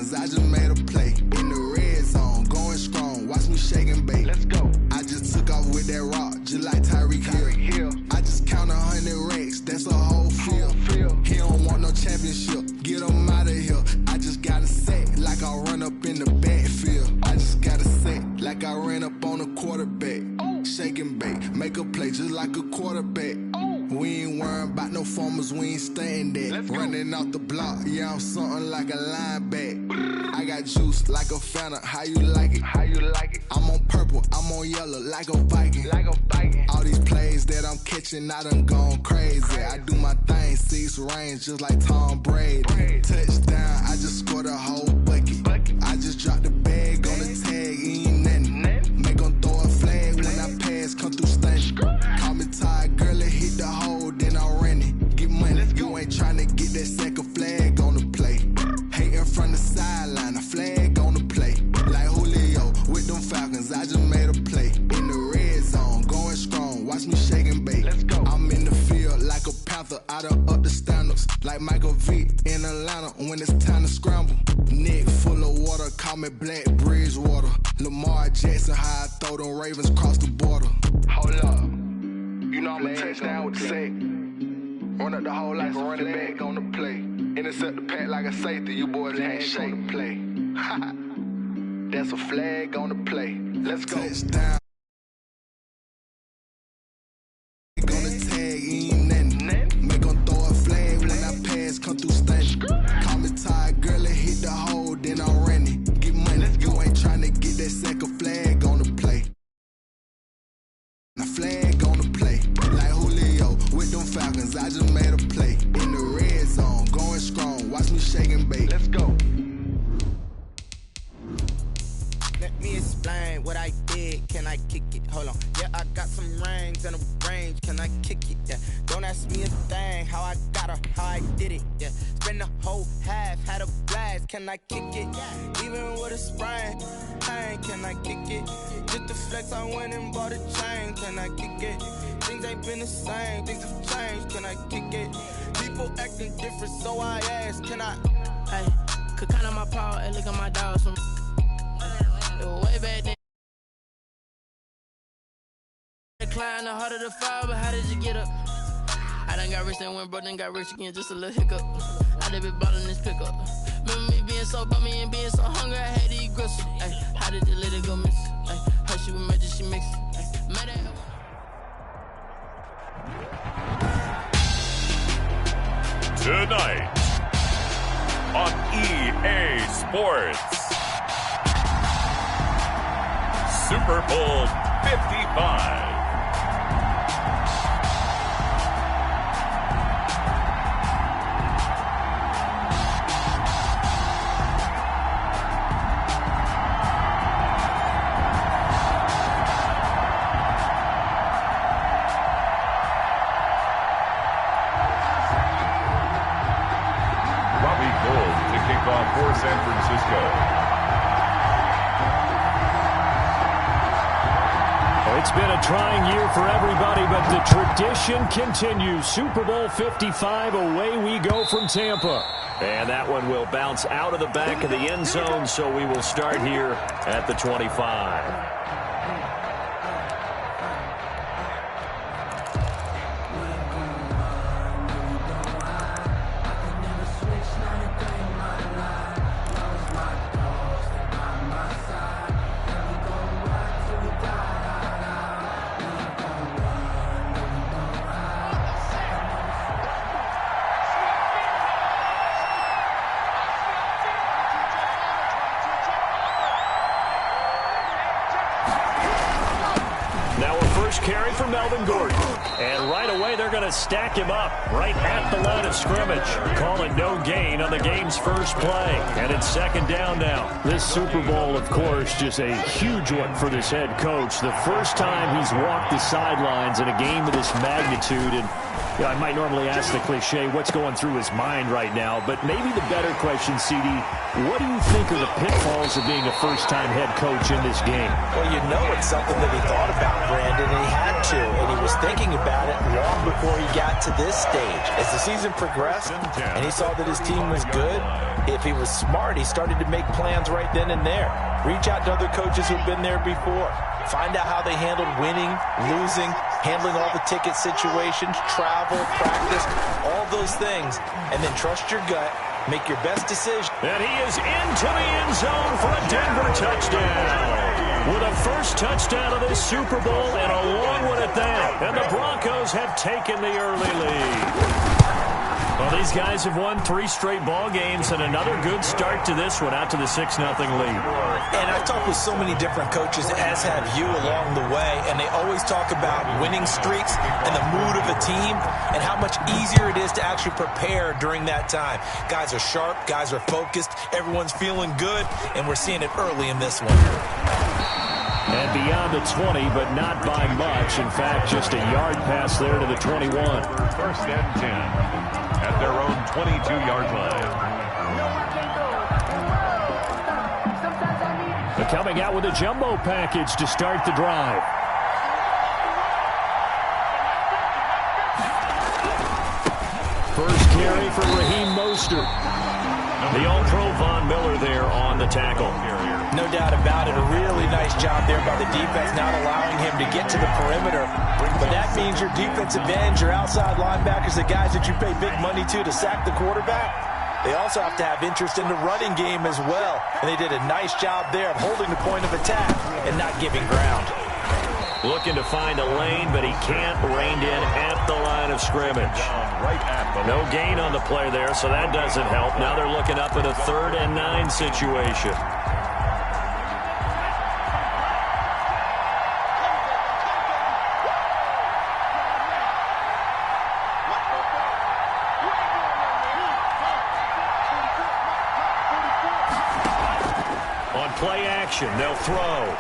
Falcons, I just made a play. In the red zone, going strong, watch me shake and bake. Let's go. I just took off with that rock, just like Tyreek Hill. I just count 100 racks, that's a whole field. He don't want no championship, get him out of here. I just got to set like I run up in the backfield. I just got to set like I ran up on a quarterback. Shake and bake, make a play just like a quarterback. We ain't worrying about no formers, we ain't staying there. Running off the block, yeah, I'm something like a linebacker. I got juice like a Fanta, how you like it? I'm on purple, I'm on yellow like a Viking. All these plays that I'm catching, I done gone crazy. I do my thing, 6 range just like Tom Brady. Touchdown, I just scored a whole bucket. I just dropped the bag on the tag, ain't nothing. Make them throw a flag when I pass, come through stunning. Call me tired, girl, it hit the hole, then I ran it. Get money, you ain't tryna get that second flag on the play. Hating from the sideline, a flag on the play. Like Julio with them Falcons, I just made a play. In the red zone, going strong, watch me shake and bake. I'm in the field like a Panther, I done up the standards. Like Michael Vick in Atlanta when it's time to scramble. Neck full of water, call me Black Bridgewater. Lamar Jackson, how I throw them Ravens across the border. Hold up, you know I'm a touchdown with the sack. Run up the whole like a running back on the play. Intercept the pack like a safety, you boys can't shake the play. That's a flag on the play. Let's go. Touchdown. On the tag, ain't nothing. Make them throw a flag when I pass, come through stunning. Call me tired, girl, it hit the hole, then I ran it. Get money, you ain't tryna get that second flag on the play. A flag on the play, like Julio with them Falcons, I just made a play. In the red zone, going strong, watch me shake and bake. Let's go. Let me explain what I did, can I kick it? Hold on, yeah, I got some rings and a range, can I kick it? Yeah, don't ask me a thing, how I got her, how I did it. Yeah, spend the whole half, had a blast, can I kick it? Even with a sprain, pain, can I kick it? Just the flex, I went and bought a chain, can I kick it? Things ain't been the same, things have changed, can I kick it? People acting different, so I ask, can I? Hey, could count on my power and look at my dogs from way back then. Decline the harder to fall, but how did you get up? I done got rich, then went broke, then got rich again, just a little hiccup. I done been bought in this pickup. Remember me being so bummy and being so hungry, I had to eat gristle. Ay, how did the lady go miss? Ay, her she was magic, she mixed. Made that. Tonight on EA Sports, Super Bowl 55. For San Francisco. It's been a trying year for everybody, but the tradition continues. Super Bowl 55, away we go from Tampa. And that one will bounce out of the back of the end zone, so we will start here at the 25. Carry for Melvin Gordon. And right away, they're going to stack him up right at the line of scrimmage. Call it no gain on the game's first play. And it's second down now. This Super Bowl, of course, just a huge one for this head coach. The first time he's walked the sidelines in a game of this magnitude. And I might normally ask the cliche, what's going through his mind right now? But maybe the better question, CD, what do you think are the pitfalls of being a first-time head coach in this game? Well, you know it's something that he thought about, Brandon, and he had to, and he was thinking about it long before he got to this stage. As the season progressed and he saw that his team was good, if he was smart, he started to make plans right then and there. Reach out to other coaches who've been there before. Find out how they handled winning, losing, handling all the ticket situations, travel, practice, all those things, and then trust your gut. Make your best decision. And he is into the end zone for a Denver touchdown. With a first touchdown of this Super Bowl and a long one at that. And the Broncos have taken the early lead. Well, these guys have won 3 straight ball games and another good start to this one out to the 6-0 lead. And I've talked with so many different coaches, as have you along the way, and they always talk about winning streaks and the mood of a team and how much easier it is to actually prepare during that time. Guys are sharp, guys are focused, everyone's feeling good, and we're seeing it early in this one. And beyond the 20, but not by much. In fact, just a yard pass there to the 21. First and 10 at their own 22-yard line. They're coming out with a jumbo package to start the drive. First carry for Raheem Mostert. The All-Pro Von Miller there on the tackle. No doubt about it. A really nice job there by the defense, not allowing him to get to the perimeter. But that means your defensive ends, your outside linebackers, the guys that you pay big money to sack the quarterback, they also have to have interest in the running game as well. And they did a nice job there of holding the point of attack and not giving ground. Looking to find a lane, but he can't. Reined in at the line of scrimmage. No gain on the play there, so that doesn't help. Now they're looking up at a 3rd and 9 situation. On play action, they'll throw.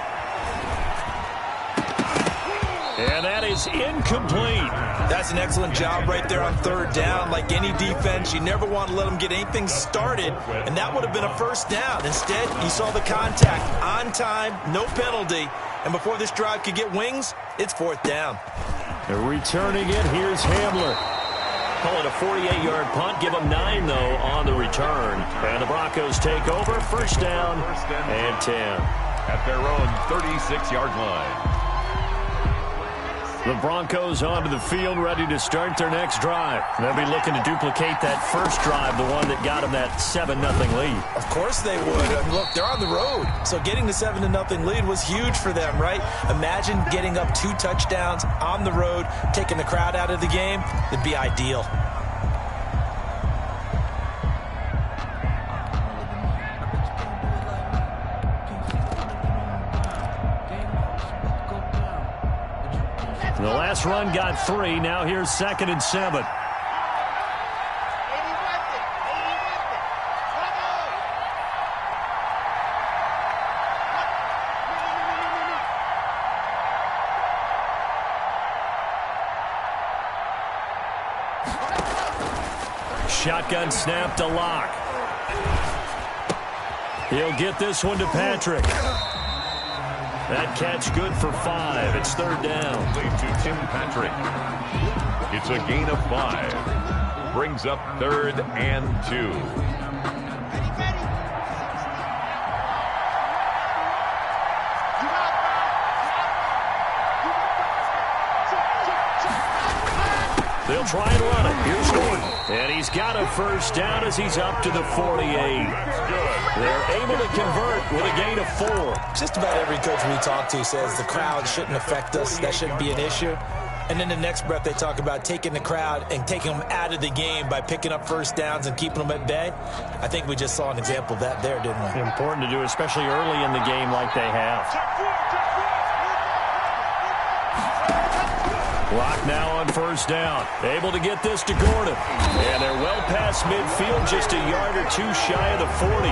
And that is incomplete. That's an excellent job right there on 3rd down. Like any defense, you never want to let them get anything started, and that would have been a first down. Instead, you saw the contact on time, no penalty, and before this drive could get wings, it's 4th down. They're returning it. Here's Hamler. Call it a 48-yard punt. Give them 9, though, on the return. And the Broncos take over. First down and 10. At their own 36-yard line. The Broncos onto the field, ready to start their next drive. They'll be looking to duplicate that first drive, the one that got them that 7-0 lead. Of course they would. Look, they're on the road, so getting the 7-0 lead was huge for them, right? Imagine getting up 2 touchdowns on the road, taking the crowd out of the game. It'd be ideal. The last run got 3. Now here's 2nd and 7. Shotgun snap to Locke. He'll get this one to Patrick. That catch good for 5. It's 3rd down. To Tim Patrick. It's a gain of 5. Brings up 3rd and 2. They'll try and run it. Here's Gordon. And he's got a first down as he's up to the 48. They're able to convert with a gain of 4. Just about every coach we talk to says the crowd shouldn't affect us. That shouldn't be an issue. And then the next breath they talk about taking the crowd and taking them out of the game by picking up first downs and keeping them at bay. I think we just saw an example of that there, didn't we? Important to do, especially early in the game like they have. Clock now on first down. Able to get this to Gordon. And they're well past midfield, just a yard or 2 shy of the 40.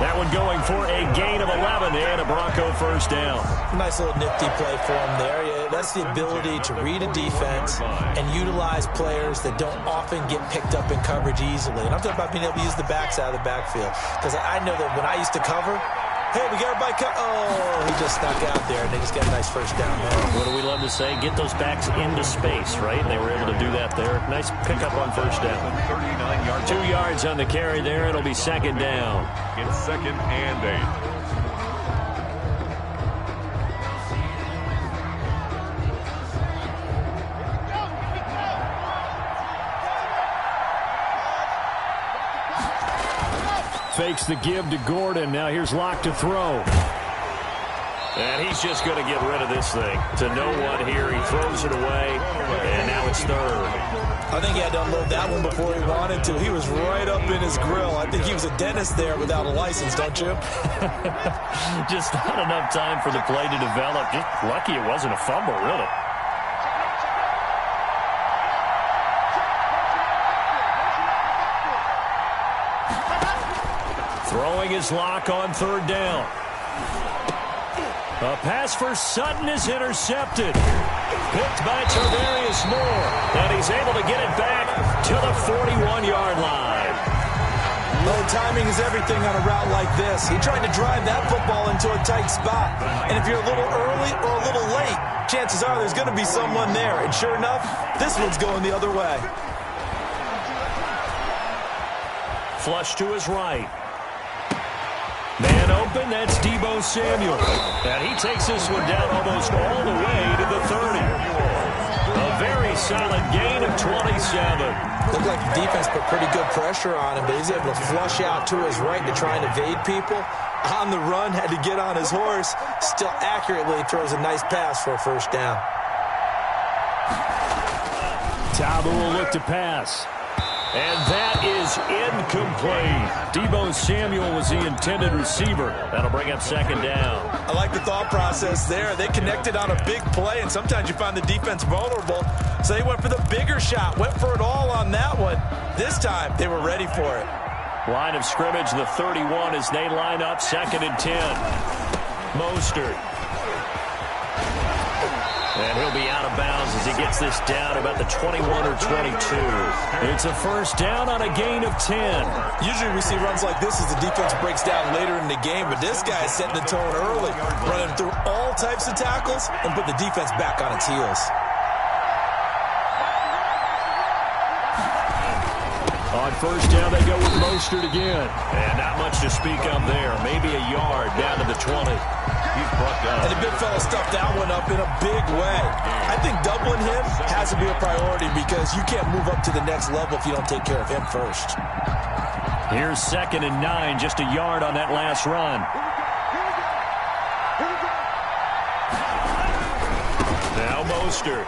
That one going for a gain of 11 and a Bronco first down. Nice little nifty play for him there. Yeah, that's the ability to read a defense and utilize players that don't often get picked up in coverage easily. And I'm talking about being able to use the backs out of the backfield. Because I know that when I used to cover, Hey, we got everybody cut. Oh, he just snuck out there, and they just got a nice first down there. What do we love to say? Get those backs into space, right? And they were able to do that there. Nice pickup on first down. 2 yards on the carry there. It'll be second down. It's 2nd and 8. Fakes the give to Gordon. Now here's Locke to throw. And he's just going to get rid of this thing. To no one here. He throws it away. And now it's third. I think he had to unload that one before he wanted to. He was right up in his grill. I think he was a dentist there without a license, don't you? Just not enough time for the play to develop. Just lucky it wasn't a fumble, really. Throwing his Locke on third down. A pass for Sutton is intercepted. Picked by Tarvarius Moore. And he's able to get it back to the 41-yard line. Well, timing is everything on a route like this. He tried to drive that football into a tight spot. And if you're a little early or a little late, chances are there's going to be someone there. And sure enough, this one's going the other way. Flush to his right. Man open, that's Deebo Samuel. And he takes this one down almost all the way to the 30. A very solid gain of 27. Looked like the defense put pretty good pressure on him, but he's able to flush out to his right to try and evade people. On the run, had to get on his horse. Still accurately throws a nice pass for a first down. Tauber will look to pass. And that is incomplete. Deebo Samuel was the intended receiver. That'll bring up second down. I like the thought process there. They connected on a big play, and sometimes you find the defense vulnerable. So they went for the bigger shot, went for it all on that one. This time, they were ready for it. Line of scrimmage, the 31 as they line up, 2nd and 10. Mostert. And he'll be out of bounds as he gets this down about the 21 or 22. It's a first down on a gain of 10. Usually we see runs like this as the defense breaks down later in the game, but this guy is setting the tone early, running through all types of tackles and put the defense back on its heels. On first down, they go with Mostert again. And not much to speak of there. Maybe a yard down to the 20. He's brought down. And the big fella stuffed that one up in a big way. I think doubling him has to be a priority because you can't move up to the next level if you don't take care of him first. Here's 2nd and 9, just a yard on that last run. Now Mostert.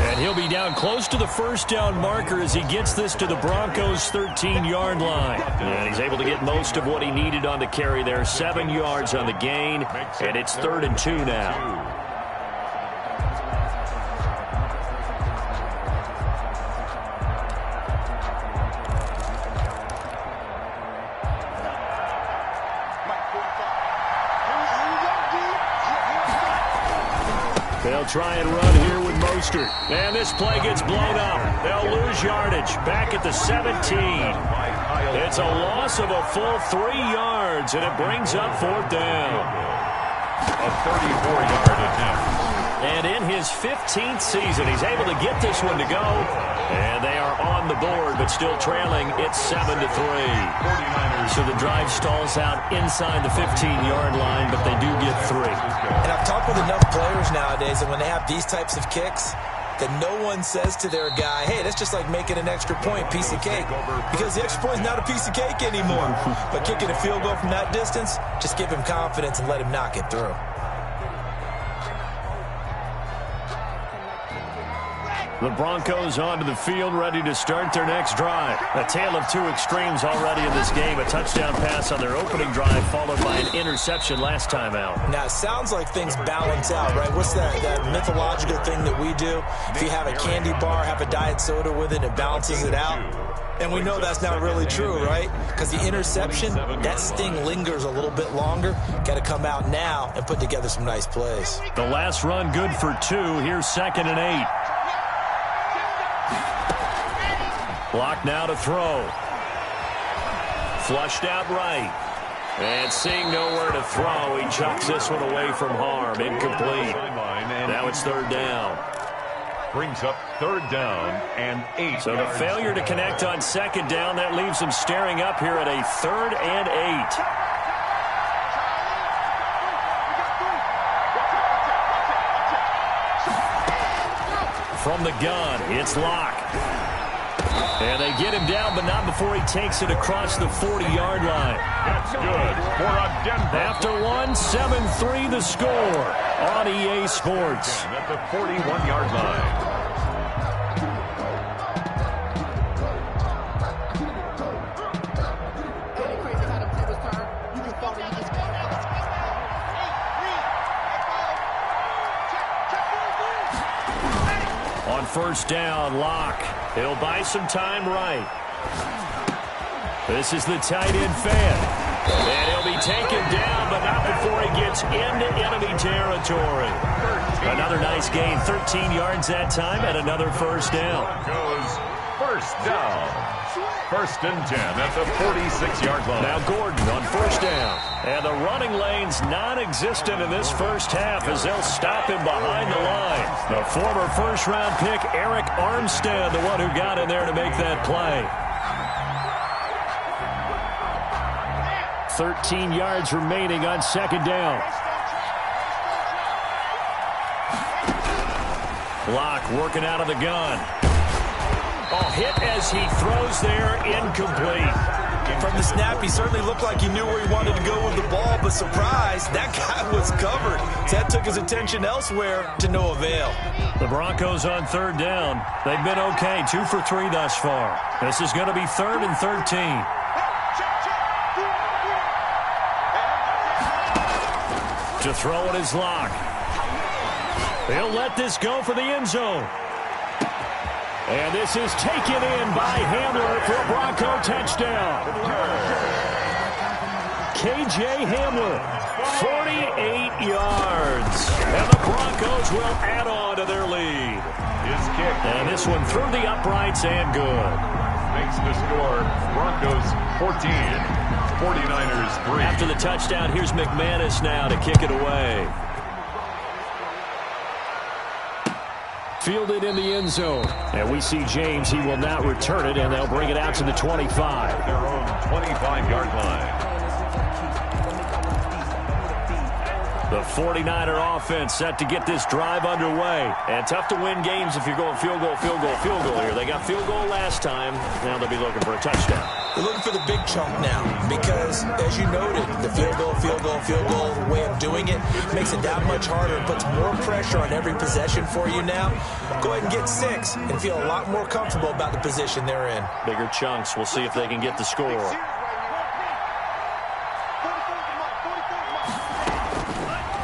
And he'll be down close to the first down marker as he gets this to the Broncos' 13-yard line. And he's able to get most of what he needed on the carry there. 7 yards on the gain, and it's 3rd and 2 now. They'll try and run here with Mostert. And this play gets blown up. They'll lose yardage back at the 17. It's a loss of a full 3 yards, and it brings up 4th down. A 34-yard attempt. And in his 15th season, he's able to get this one to go. And they are on the board, but still trailing. It's 7-3. So the drive stalls out inside the 15-yard line, but they do get 3. And I've talked with enough players nowadays that when they have these types of kicks, that no one says to their guy, hey, that's just like making an extra point, piece of cake. Because the extra point is not a piece of cake anymore. But kicking a field goal from that distance, just give him confidence and let him knock it through. The Broncos onto the field, ready to start their next drive. A tale of 2 extremes already in this game. A touchdown pass on their opening drive, followed by an interception last time out. Now, it sounds like things balance out, right? What's that mythological thing that we do? If you have a candy bar, have a diet soda with it, it balances it out. And we know that's not really true, right? Because the interception, that sting lingers a little bit longer. Got to come out now and put together some nice plays. The last run good for 2. Here's 2nd and 8. Block now to throw. Flushed out right. And seeing nowhere to throw, he chucks this one away from harm. Incomplete. Now it's third down. Brings up third down and 8. So the failure to connect on second down, that leaves him staring up here at a 3rd and 8. From the gun, it's Locke. And they get him down, but not before he takes it across the 40-yard line. That's good for a Denver. After one, 7-3 the score on EA Sports. At the 41-yard line. On first down, Locke. He'll buy some time right. This is the tight end fan. And he'll be taken down, but not before he gets into enemy territory. Another nice gain, 13 yards that time, and another first down. Goes first down. 1st and 10 at the 46-yard line. Now Gordon on first down. And the running lane's non-existent in this first half as they'll stop him behind the line. The former first-round pick, Eric Armstead, the one who got in there to make that play. 13 yards remaining on second down. Locke working out of the gun. Oh, hit as he throws there, incomplete. From the snap, he certainly looked like he knew where he wanted to go with the ball, but surprise, that guy was covered. So that took his attention elsewhere to no avail. The Broncos on third down. They've been okay, 2 for 3 thus far. This is going to be 3rd and 13. To throw it is Locke. He'll let this go for the end zone. And this is taken in by Hamler for a Bronco touchdown. K.J. Hamler, 48 yards. And the Broncos will add on to their lead. His kick. And this one through the uprights and good. Makes the score Broncos 14, 49ers 3. After the touchdown, here's McManus now to kick it away. Fielded in the end zone. And we see James. He will not return it, and they'll bring it out to the 25. Their own 25-yard line. The 49er offense set to get this drive underway. And tough to win games if you're going field goal, field goal, field goal here. They got field goal last time. Now they'll be looking for a touchdown. They're looking for the big chunk now because, as you noted, the field goal, way of doing it makes it that much harder and puts more pressure on every possession for you now. Go ahead and get 6 and feel a lot more comfortable about the position they're in. Bigger chunks. We'll see if they can get the score.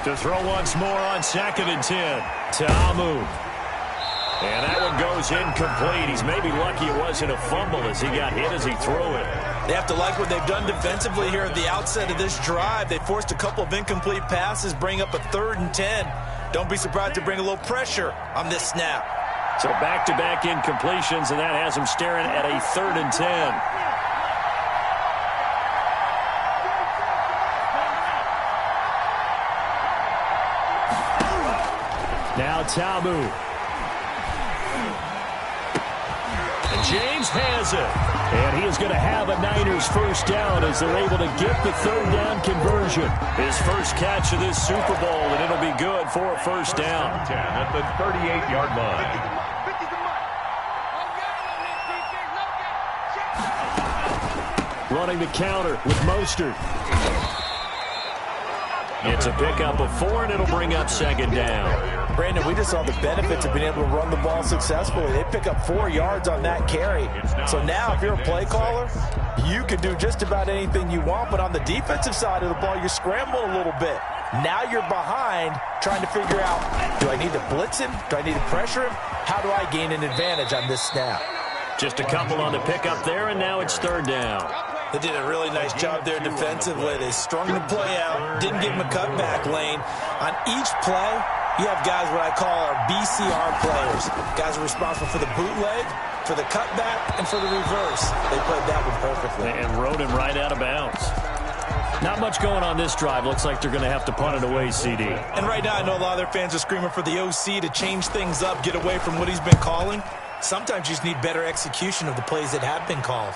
To throw once more on 2nd and 10. Ta'amu. And that one goes incomplete. He's maybe lucky it wasn't a fumble as he got hit as he threw it. They have to like what they've done defensively here at the outset of this drive. They forced a couple of incomplete passes, bring up a 3rd and 10. Don't be surprised to bring a little pressure on this snap. So back-to-back incompletions, and that has him staring at a 3rd and 10. Now Ta'amu. And James has it. And he is going to have a Niners first down as they're able to get the 3rd down conversion. His first catch of this Super Bowl, and it'll be good for a first down. 10 at the 38-yard line. Running the counter with Mostert. It's a pickup of 4, and it'll bring up 2nd down. Brandon, we just saw the benefits of being able to run the ball successfully. They pick up 4 yards on that carry. So now if you're a play caller, you can do just about anything you want. But on the defensive side of the ball, you scramble a little bit. Now you're behind trying to figure out, do I need to blitz him? Do I need to pressure him? How do I gain an advantage on this snap? Just a couple on the pickup there, and now it's 3rd down. They did a really nice job there defensively. They strung the play out, didn't give him a cutback lane. On each play, You have guys what I call our BCR players. Guys are responsible for the bootleg, for the cutback, and for the reverse. They played that one perfectly. And rode him right out of bounds. Not much going on this drive. Looks like they're going to have to punt it away, CD. And right now I know a lot of their fans are screaming for the OC to change things up, get away from what he's been calling. Sometimes you just need better execution of the plays that have been called.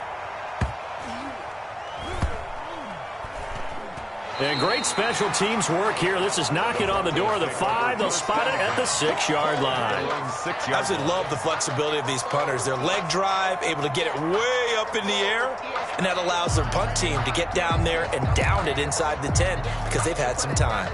And great special teams work here. This is knocking on the door of the 5. They'll spot it at the 6-yard line. I absolutely love the flexibility of these punters. Their leg drive, able to get it way up in the air, and that allows their punt team to get down there and down it inside the 10 because they've had some time.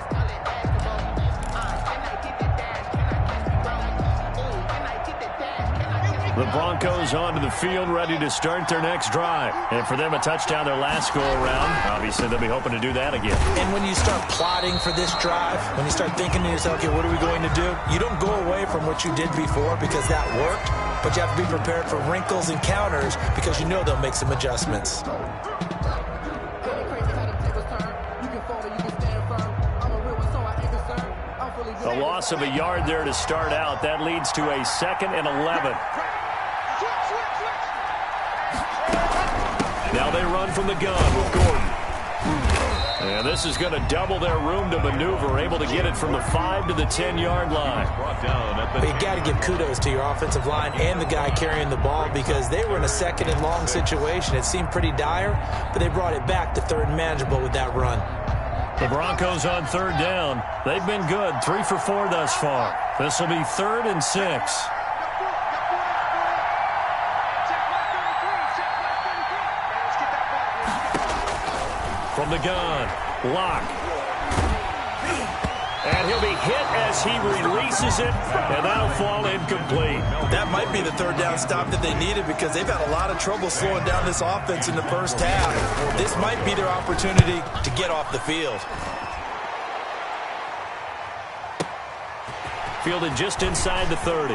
The Broncos onto the field, ready to start their next drive. And for them, a touchdown their last go-around. Obviously, they'll be hoping to do that again. And when you start plotting for this drive, when you start thinking to yourself, okay, what are we going to do? You don't go away from what you did before because that worked, but you have to be prepared for wrinkles and counters because you know they'll make some adjustments. A loss of a yard there to start out. That leads to a 2nd and 11. Now they run from the gun with Gordon. And this is going to double their room to maneuver, able to get it from the 5 to the 10-yard line. But you got to give kudos to your offensive line and the guy carrying the ball because they were in a 2nd and long situation. It seemed pretty dire, but they brought it back to 3rd and manageable with that run. The Broncos on 3rd down. They've been good, 3 for 4 thus far. This will be 3rd and 6. From the gun, Locke. And he'll be hit as he releases it, and that'll fall incomplete. That might be the 3rd down stop that they needed because they've had a lot of trouble slowing down this offense in the first half. This might be their opportunity to get off the field. Fielded just inside the 30.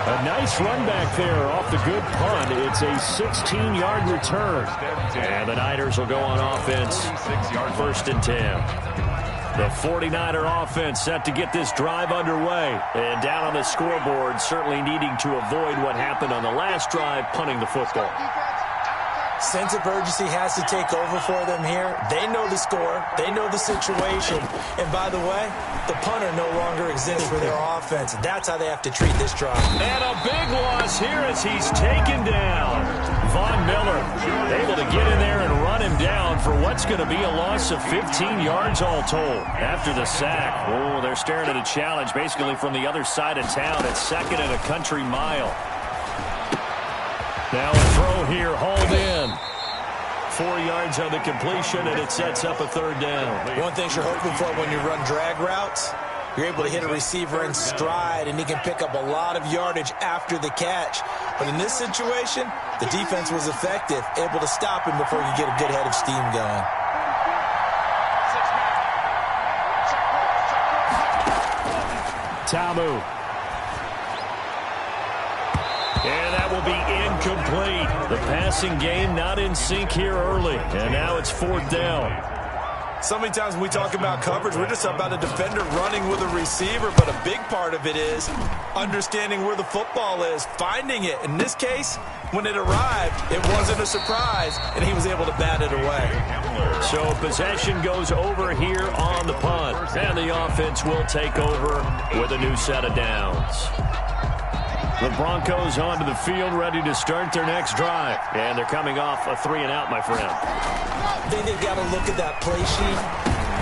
A nice run back there off the good punt. It's a 16-yard return. And the Niners will go on offense. 1st and 10. The 49er offense set to get this drive underway. And down on the scoreboard, certainly needing to avoid what happened on the last drive, punting the football. Sense of urgency has to take over for them here. They know the score. They know the situation. And by the way, the punter no longer exists for their offense. That's how they have to treat this drive. And a big loss here as he's taken down. Von Miller able to get in there and run him down for what's going to be a loss of 15 yards all told. After the sack, oh, they're staring at a challenge basically from the other side of town. It's 2nd and a country mile. Now a throw here, hauled in. 4 yards on the completion, and it sets up a 3rd down. One thing you're hoping for when you run drag routes, you're able to hit a receiver in stride, and he can pick up a lot of yardage after the catch. But in this situation, the defense was effective, able to stop him before you get a good head of steam going. Tamu. And that will be incomplete. The passing game not in sync here early. And now it's 4th down. So many times when we talk about coverage, we're just about a defender running with a receiver, but a big part of it is understanding where the football is, finding it. In this case, when it arrived, it wasn't a surprise, and he was able to bat it away. So possession goes over here on the punt, and the offense will take over with a new set of downs. The Broncos onto the field, ready to start their next drive. And they're coming off a 3-and-out, my friend. I think they've got to look at that play sheet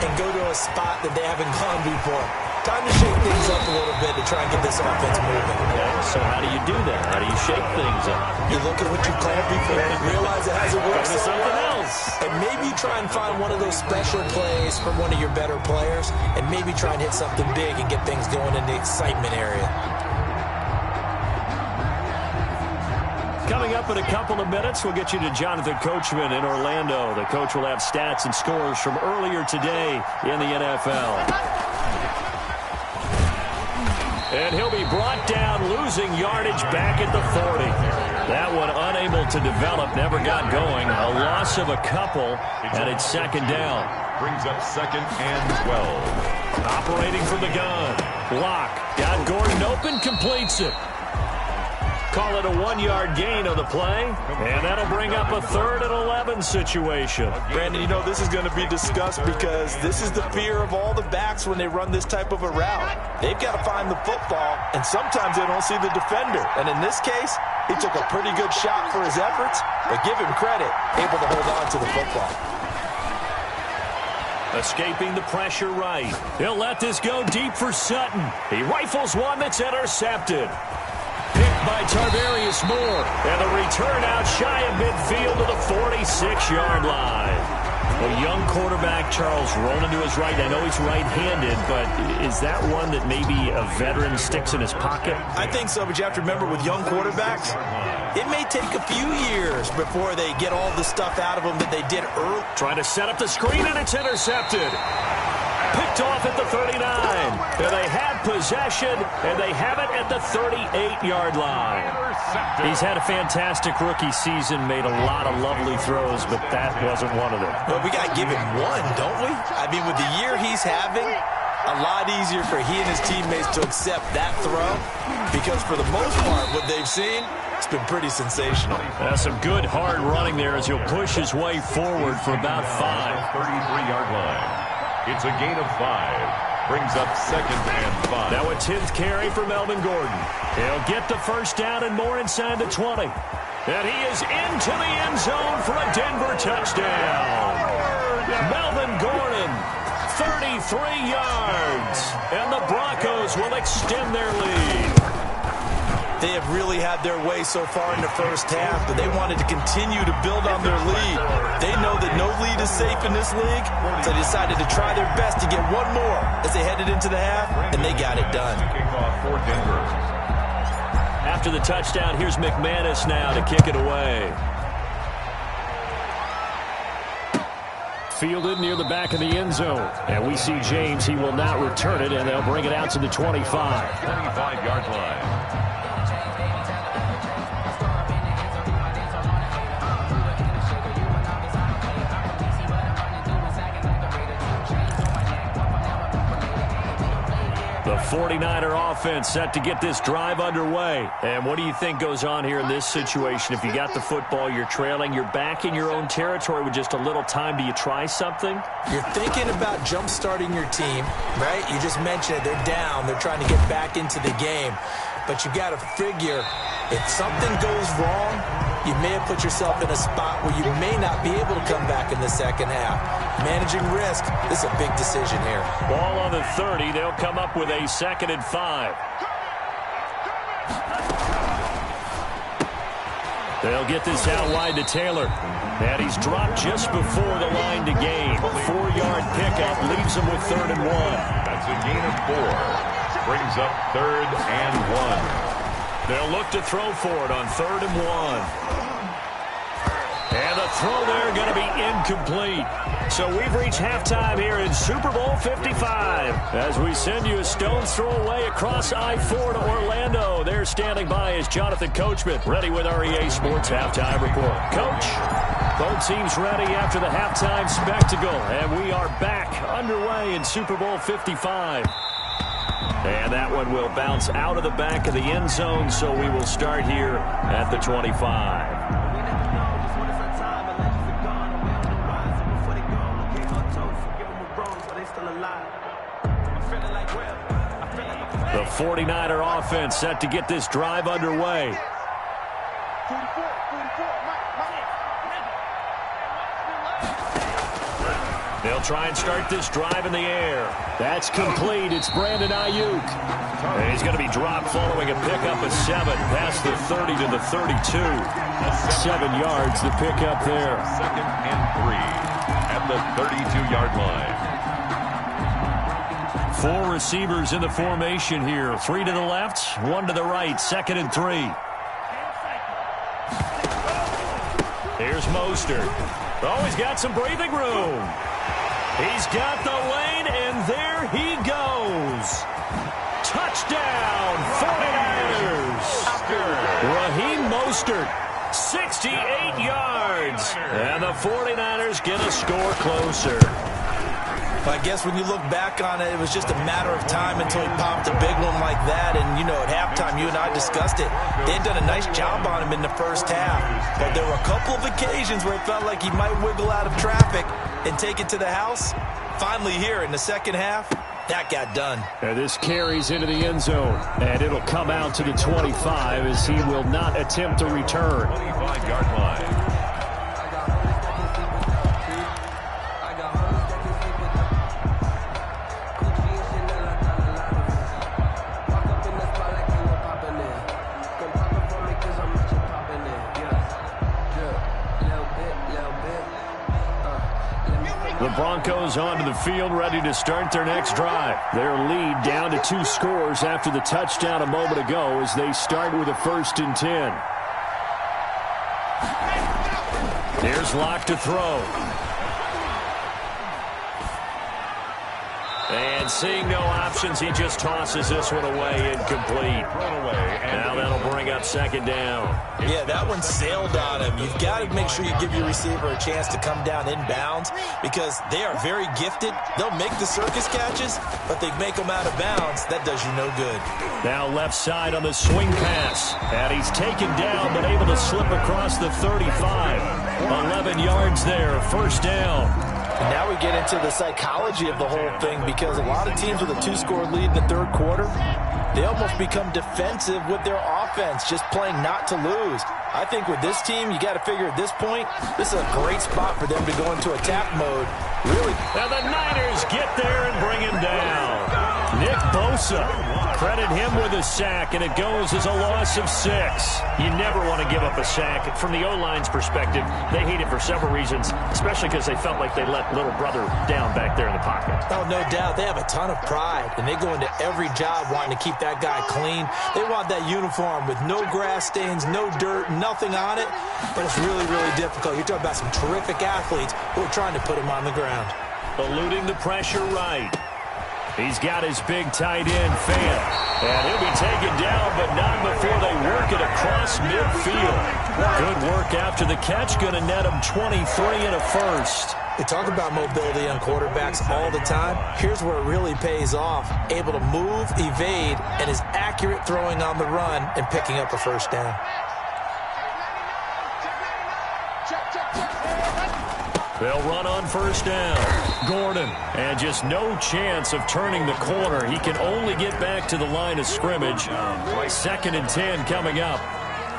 and go to a spot that they haven't gone before. Time to shake things up a little bit to try and get this offense moving. Okay, so how do you do that? How do you shake things up? You look at what you've planned before, realize it hasn't worked to something else. And maybe you try and find one of those special plays from one of your better players, and maybe try and hit something big and get things going in the excitement area. Coming up in a couple of minutes, we'll get you to Jonathan Coachman in Orlando. The coach will have stats and scores from earlier today in the NFL. And he'll be brought down, losing yardage back at the 40. That one unable to develop, never got going. A loss of a couple, and it's 2nd down. Brings up 2nd and 12. Operating from the gun. Block. Got Gordon open, completes it. Call it a 1-yard gain on the play, and that'll bring up a 3rd and 11 situation. Brandon, you know this is going to be discussed because this is the fear of all the backs when they run this type of a route. They've got to find the football, and sometimes they don't see the defender. And in this case, he took a pretty good shot for his efforts, but give him credit, able to hold on to the football. Escaping the pressure right. He'll let this go deep for Sutton. He rifles one that's intercepted. Picked by Tarvarius Moore. And the return out shy of midfield to the 46-yard line. A young quarterback, Charles, rolling to his right. I know he's right-handed, but is that one that maybe a veteran sticks in his pocket? I think so, but you have to remember with young quarterbacks, it may take a few years before they get all the stuff out of them that they did early. Trying to set up the screen, and it's intercepted. Picked off at the 39. And they have possession, and they have it at the 38-yard line. He's had a fantastic rookie season, made a lot of lovely throws, but that wasn't one of them. Well, we got to give him one, don't we? I mean, with the year he's having, a lot easier for he and his teammates to accept that throw because for the most part, what they've seen, it's been pretty sensational. Some good hard running there as he'll push his way forward for about 5. 33-yard line. It's a gain of 5. Brings up 2nd and 5. Now a 10th carry for Melvin Gordon. He'll get the first down and more inside the 20. And he is into the end zone for a Denver touchdown. Melvin Gordon, 33 yards. And the Broncos will extend their lead. They have really had their way so far in the first half, but they wanted to continue to build on their lead. They know that no lead is safe in this league, so they decided to try their best to get one more as they headed into the half, and they got it done. After the touchdown, here's McManus now to kick it away. Fielded near the back of the end zone. And we see James. He will not return it, and they'll bring it out to the 25. 25-yard line. The 49er offense set to get this drive underway. And what do you think goes on here in this situation? If you got the football, you're trailing, you're back in your own territory with just a little time. Do you try something? You're thinking about jump-starting your team, right? You just mentioned it. They're down. They're trying to get back into the game. But you got to figure if something goes wrong, you may have put yourself in a spot where you may not be able to come back in the second half. Managing risk, this is a big decision here. Ball on the 30. They'll come up with a 2nd and 5. They'll get this out wide to Taylor. And he's dropped just before the line to gain. 4-yard pickup leaves him with 3rd and 1. That's a gain of 4. Brings up 3rd and 1. They'll look to throw for it on 3rd and 1. And the throw there going to be incomplete. So we've reached halftime here in Super Bowl 55. As we send you a stone's throw away across I-4 to Orlando. There standing by is Jonathan Coachman, ready with our EA Sports Halftime Report. Coach, both teams ready after the halftime spectacle. And we are back underway in Super Bowl 55. And that one will bounce out of the back of the end zone, so we will start here at the 25. The 49er offense set to get this drive underway. They'll try and start this drive in the air. That's complete. It's Brandon Ayuk. And he's going to be dropped following a pickup of 7 past the 30 to the 32. 7 yards, the pickup there. 2nd and 3 at the 32-yard line. 4 receivers in the formation here. 3 to the left, 1 to the right. 2nd and 3. Here's Mostert. Oh, he's got some breathing room. He's got the lane, and there he goes. Touchdown, 49ers. Raheem Mostert, 68 yards. And the 49ers get a score closer. I guess when you look back on it, it was just a matter of time until he popped a big one like that. And, you know, at halftime, you and I discussed it. They had done a nice job on him in the first half. But there were a couple of occasions where it felt like he might wiggle out of traffic and take it to the house. Finally here in the second half, that got done. And this carries into the end zone. And it'll come out to the 25 as he will not attempt to return. 25-yard line. The Broncos onto the field, ready to start their next drive. Their lead down to 2 scores after the touchdown a moment ago as they start with a 1st and 10. Here's Locke to throw. And seeing no options, he just tosses this one away, incomplete. Now that'll bring up 2nd down. Yeah, that one sailed on him. You've got to make sure you give your receiver a chance to come down inbounds because they are very gifted. They'll make the circus catches, but they make them out of bounds. That does you no good. Now left side on the swing pass. And he's taken down but able to slip across the 35. 11 yards there, 1st down. And now we get into the psychology of the whole thing because a lot of teams with a 2-score lead in the 3rd quarter, they almost become defensive with their offense, just playing not to lose. I think with this team, you got to figure at this point, this is a great spot for them to go into attack mode. Really. Now the Niners get there and bring him down. Nick Bosa, credit him with a sack, and it goes as a loss of 6. You never want to give up a sack. From the O-line's perspective, they hate it for several reasons, especially because they felt like they let little brother down back there in the pocket. Oh, no doubt. They have a ton of pride, and they go into every job wanting to keep that guy clean. They want that uniform with no grass stains, no dirt, nothing on it, but it's really, really difficult. You're talking about some terrific athletes who are trying to put him on the ground. Eluding the pressure right. He's got his big tight end, Fant. And he'll be taken down, but not before they work it across midfield. Good work after the catch. Going to net him 23 and a 1st. They talk about mobility on quarterbacks all the time. Here's where it really pays off. Able to move, evade, and is accurate throwing on the run and picking up a 1st down. They'll run on 1st down. Gordon, and just no chance of turning the corner. He can only get back to the line of scrimmage. 2nd and 10 coming up.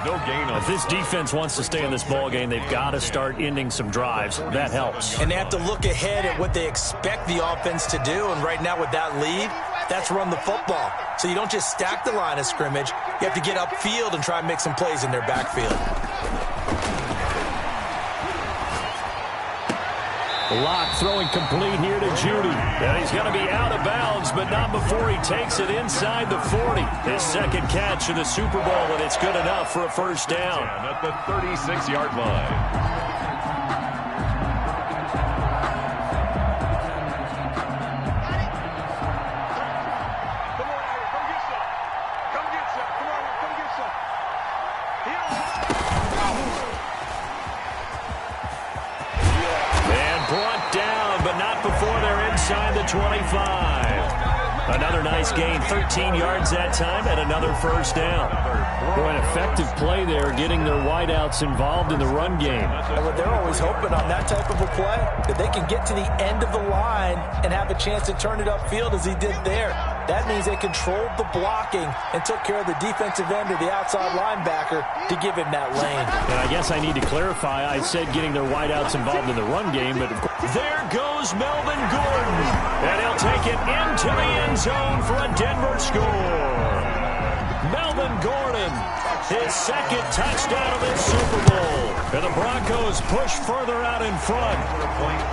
No gain on. If this defense wants to stay in this ball game, they've got to start ending some drives. That helps. And they have to look ahead at what they expect the offense to do. And right now with that lead, that's run the football. So you don't just stack the line of scrimmage. You have to get upfield and try and make some plays in their backfield. Locke throwing complete here to Judy. And he's going to be out of bounds, but not before he takes it inside the 40. His 2nd catch of the Super Bowl, and it's good enough for a 1st down. At the 36-yard line. Inside the 25. Another nice gain, 13 yards that time, and another 1st down. Boy, an effective play there, getting their wideouts involved in the run game. And they're always hoping on that type of a play, that they can get to the end of the line and have a chance to turn it upfield as he did there. That means they controlled the blocking and took care of the defensive end or the outside linebacker to give him that lane. And I guess I need to clarify, I said getting their wideouts involved in the run game, but of course, there goes Melvin Gordon. And he'll take it into the end zone for a Denver score. Melvin Gordon, his 2nd touchdown of this Super Bowl. And the Broncos push further out in front.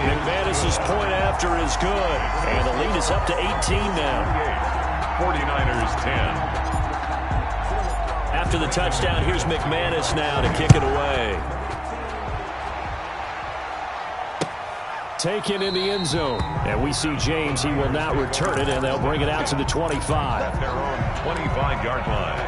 McManus's point after is good. And the lead is up to 18 now. 49ers 10. After the touchdown, here's McManus now to kick it away. Taken in the end zone. And we see James. He will not return it, and they'll bring it out to the 25. At their own 25-yard line.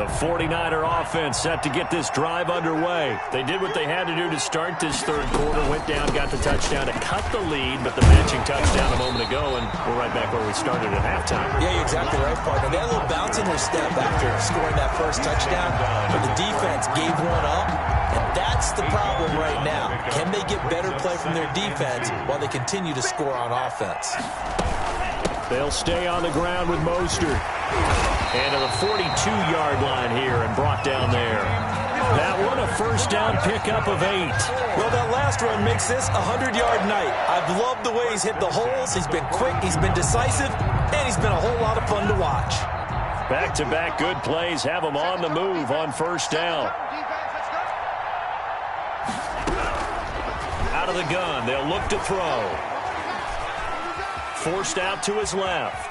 The 49er offense set to get this drive underway. They did what they had to do to start this third quarter, went down, got the touchdown to cut the lead, but the matching touchdown a moment ago, and we're right back where we started at halftime. Yeah, you're exactly right, partner. They had a little bounce in their step after scoring that first touchdown, but the defense gave one up, and that's the problem right now. Can they get better play from their defense while they continue to score on offense? They'll stay on the ground with Mostert. And to the 42-yard line here and brought down there. That one a first down pickup of 8. Well, that last run makes this a 100-yard night. I've loved the way he's hit the holes. He's been quick, he's been decisive, and he's been a whole lot of fun to watch. Back-to-back good plays have him on the move on first down. Out of the gun, they'll look to throw. Forced out to his left.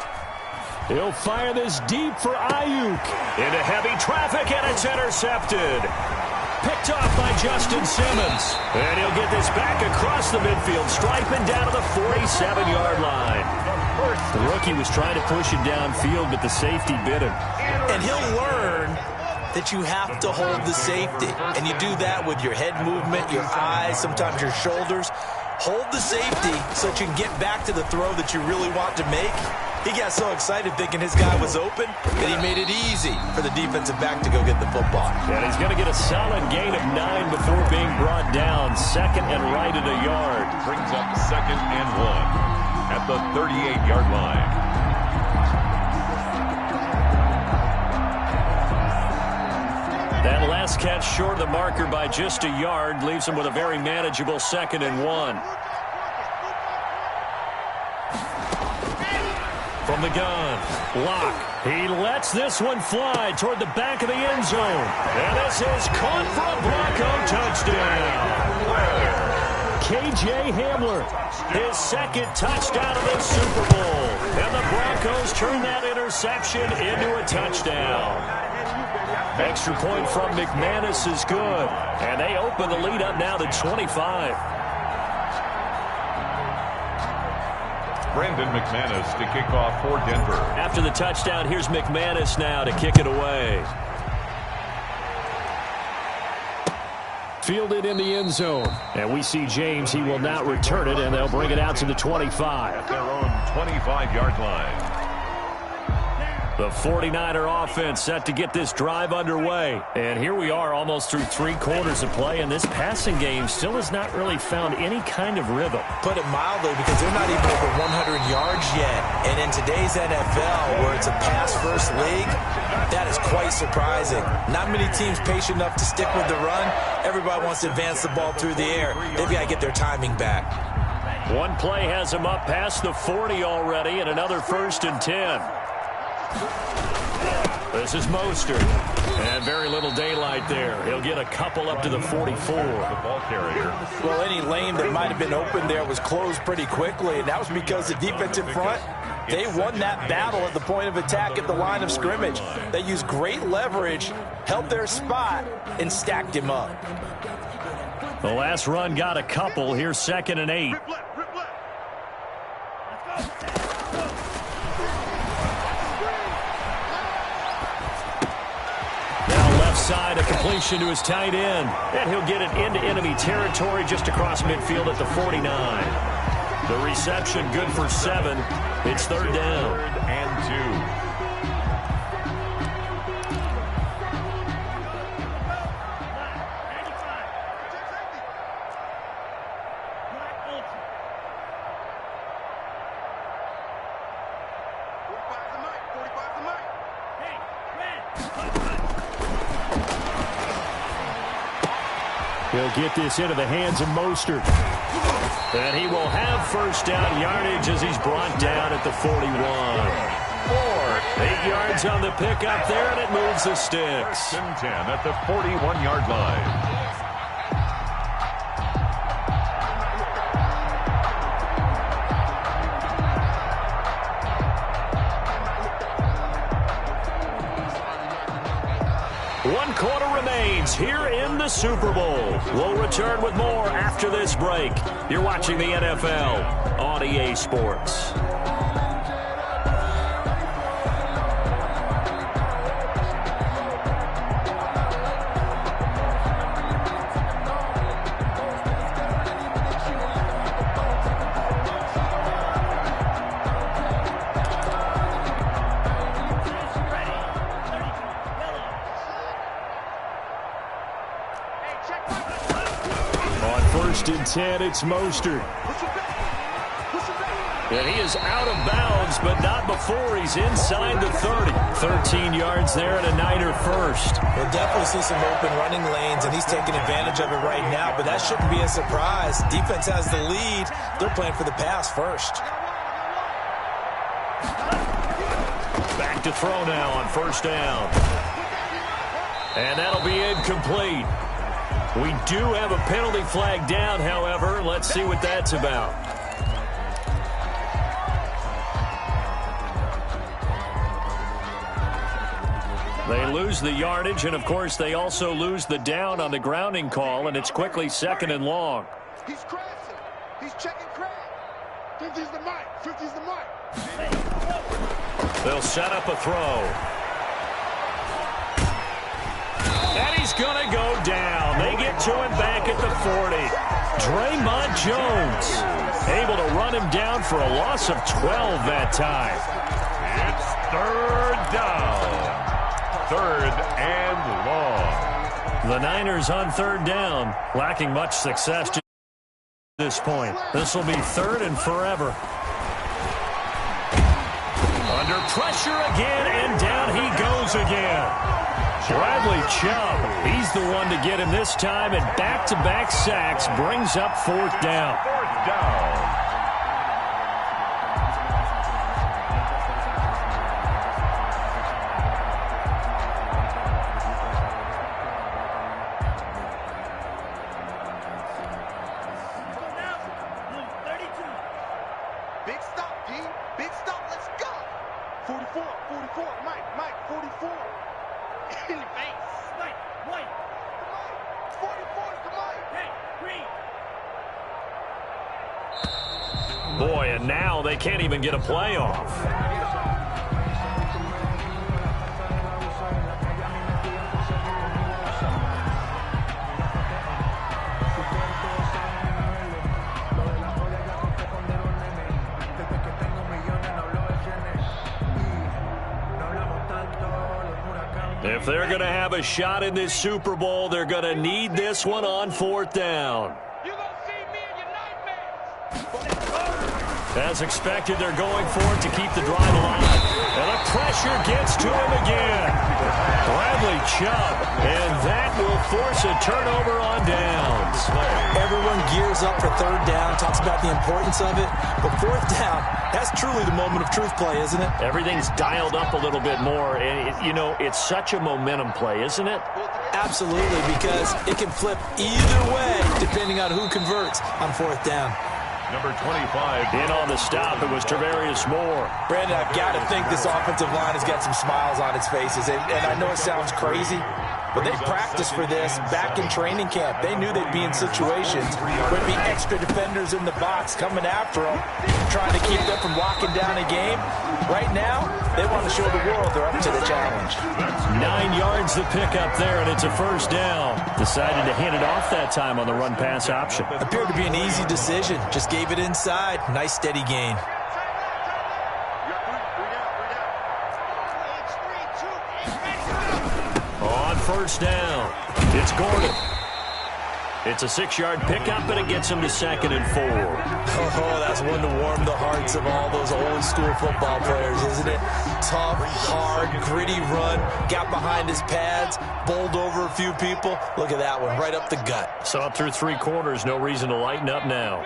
He'll fire this deep for Ayuk. Into heavy traffic, and it's intercepted. Picked off by Justin Simmons. And he'll get this back across the midfield stripe and down to the 47-yard line. The rookie was trying to push it downfield, but the safety bit him. And he'll learn that you have to hold the safety. And you do that with your head movement, your eyes, sometimes your shoulders. Hold the safety so that you can get back to the throw that you really want to make. He got so excited thinking his guy was open that he made it easy for the defensive back to go get the football. And he's going to get a solid gain of 9 before being brought down. Second and right at a yard. Brings up second and 1 at the 38-yard line. That last catch short of the marker by just a yard leaves him with a very manageable second and 1. From the gun, Locke. He lets this one fly toward the back of the end zone. And this is caught for a Bronco touchdown. K.J. Hamler, his second touchdown of the Super Bowl. And the Broncos turn that interception into a touchdown. Extra point from McManus is good. And they open the lead up now to 25. Brandon McManus to kick off for Denver. After the touchdown, here's McManus now to kick it away. Fielded in the end zone. And we see James. He will not return it, and they'll bring it out to the 25. At their own 25-yard line. The 49er offense set to get this drive underway. And here we are almost through 3 quarters of play, and this passing game still has not really found any kind of rhythm. Put it mildly, because they're not even over 100 yards yet. And in today's NFL, where it's a pass-first league, that is quite surprising. Not many teams patient enough to stick with the run. Everybody wants to advance the ball through the air. They've got to get their timing back. One play has him up past the 40 already, and another 1st and 10. This is Mostert. And very little daylight there. He'll get a couple up to the 44. The ball carrier. Well, any lane that might have been open there was closed pretty quickly, and that was because the defense in front, they won that battle at the point of attack at the line of scrimmage. They used great leverage, held their spot, and stacked him up. The last run got a couple. Here's 2nd and 8. Side, a completion to his tight end. And he'll get it into enemy territory just across midfield at the 49. The reception good for 7. It's 3rd down. 3rd and 2. He'll get this into the hands of Mostert. And he will have first down yardage as he's brought down at the 41. 8 yards on the pickup there, and it moves the sticks. 1st and 10 at the 41-yard line. One quarter remains here in the Super Bowl. We'll return with more after this break. You're watching the NFL on EA Sports. and 10, it's Mostert. And he is out of bounds, but not before he's inside the 30. 13 yards there and a Niner first. We'll definitely see some open running lanes, and he's taking advantage of it right now, but that shouldn't be a surprise. Defense has the lead. They're playing for the pass first. Back to throw now on first down. And that'll be incomplete. We do have a penalty flag down, however. Let's see what that's about. They lose the yardage, and, of course, they also lose the down on the grounding call, and it's quickly 2nd and long. He's crashing. He's checking crash. 50's the mic. 50's the mic. They'll set up a throw. And he's going to go down. They get to him back at the 40. Draymond Jones able to run him down for a loss of 12 that time. It's 3rd down. 3rd and long. The Niners on 3rd down, lacking much success to this point. This will be 3rd and forever. Under pressure again, and down he goes again. Bradley Chubb, he's the one to get him this time, and back-to-back sacks brings up 4th down. 4th down. Boy, and now they can't even get a playoff. If they're going to have a shot in this Super Bowl, they're going to need this one on 4th down. As expected, they're going for it to keep the drive alive. And the pressure gets to him again. Bradley Chubb, and that will force a turnover on downs. Everyone gears up for 3rd down, talks about the importance of it. But 4th down, that's truly the moment of truth play, isn't it? Everything's dialed up a little bit more. And, it's such a momentum play, isn't it? Absolutely, because it can flip either way depending on who converts on 4th down. Number 25. In on the stop, it was Tarvarius Moore. Brandon, I've got to think this offensive line has got some smiles on its faces. And I know it sounds crazy, but they practiced for this back in training camp. They knew they'd be in situations where there'd be extra defenders in the box coming after them, trying to keep them from locking down a game. Right now, they want to show the world they're up to the challenge. 9 yards to pick up there, and it's a 1st down. Decided to hand it off that time on the run-pass option. Appeared to be an easy decision. Just gave it inside. Nice, steady gain. On 1st down, it's Gordon. It's a 6-yard pickup, and it gets him to 2nd and 4. Oh, that's one to warm the hearts of all those old-school football players, isn't it? Tough, hard, gritty run, got behind his pads, bowled over a few people. Look at that one, right up the gut. So up through 3 quarters, no reason to lighten up now.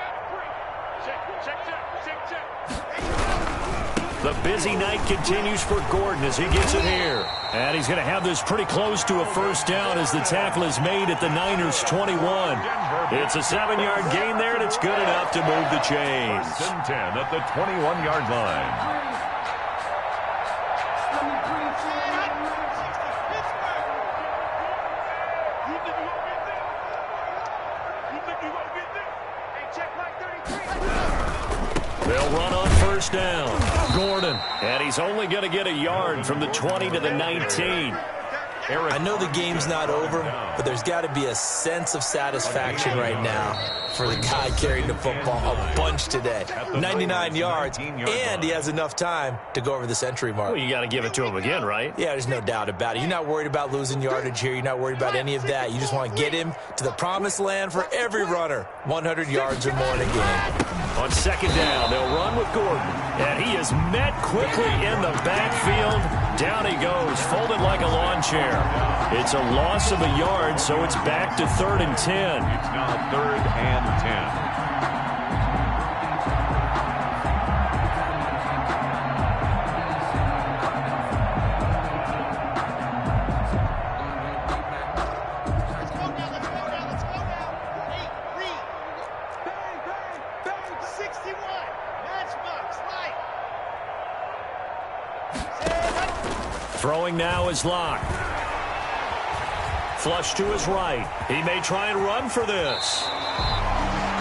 The busy night continues for Gordon as he gets it here. And he's going to have this pretty close to a 1st down as the tackle is made at the Niners' 21. It's a 7-yard gain there, and it's good enough to move the chains. 1st and 10 at the 21-yard line. They'll run on 1st down. Gordon, and he's only going to get a yard from the 20 to the 19. I know the game's not over, but there's got to be a sense of satisfaction right now for the guy carrying the football a bunch today. 99 yards, and he has enough time to go over the century mark. Well, you got to give it to him again, right? Yeah, there's no doubt about it. You're not worried about losing yardage here. You're not worried about any of that. You just want to get him to the promised land for every runner, 100 yards or more in a game. On second down, they'll run with Gordon, and he is met quickly in the backfield. Down he goes, folded like a lawn chair. It's a loss of a yard, so it's back to 3rd and 10. It's now 3rd and 10. Throwing now is Locke. Flush to his right. He may try and run for this.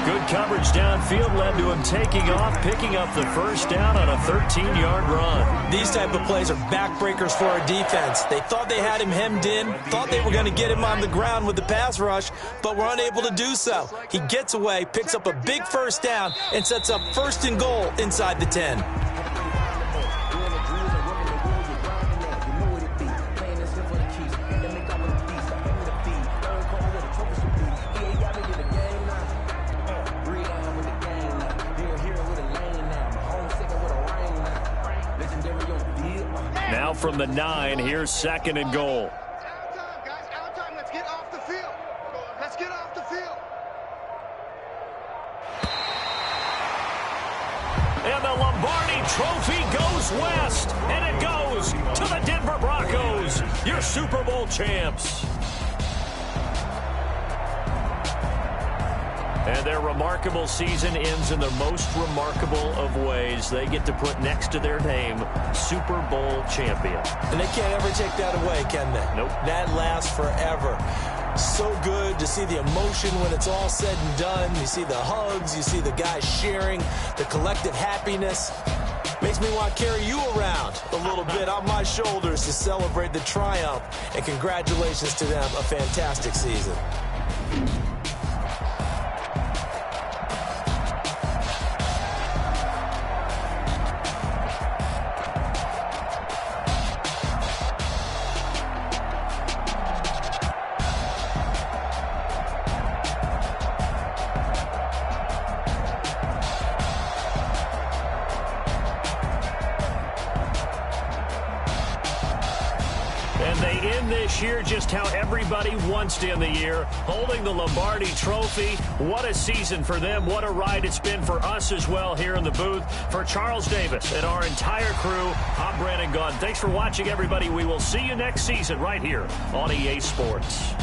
Good coverage downfield led to him taking off, picking up the first down on a 13-yard run. These type of plays are backbreakers for our defense. They thought they had him hemmed in, thought they were going to get him on the ground with the pass rush, but were unable to do so. He gets away, picks up a big first down, and sets up 1st and goal inside the 10. Now from the 9, here's 2nd and goal. Out time, guys, out time. Let's get off the field. Let's get off the field. And the Lombardi Trophy goes west, and it goes to the Denver Broncos, your Super Bowl champs. And their remarkable season ends in the most remarkable of ways. They get to put next to their name, Super Bowl champion. And they can't ever take that away, can they? Nope. That lasts forever. So good to see the emotion when it's all said and done. You see the hugs, you see the guys sharing, the collective happiness. Makes me want to carry you around a little bit on my shoulders to celebrate the triumph. And congratulations to them, a fantastic season. Year just how everybody wants to end the year, holding the Lombardi Trophy. What a season for them. What a ride it's been for us as well here in the booth. For Charles Davis and our entire crew, I'm Brandon Gunn. Thanks for watching, everybody. We will see you next season right here on EA Sports.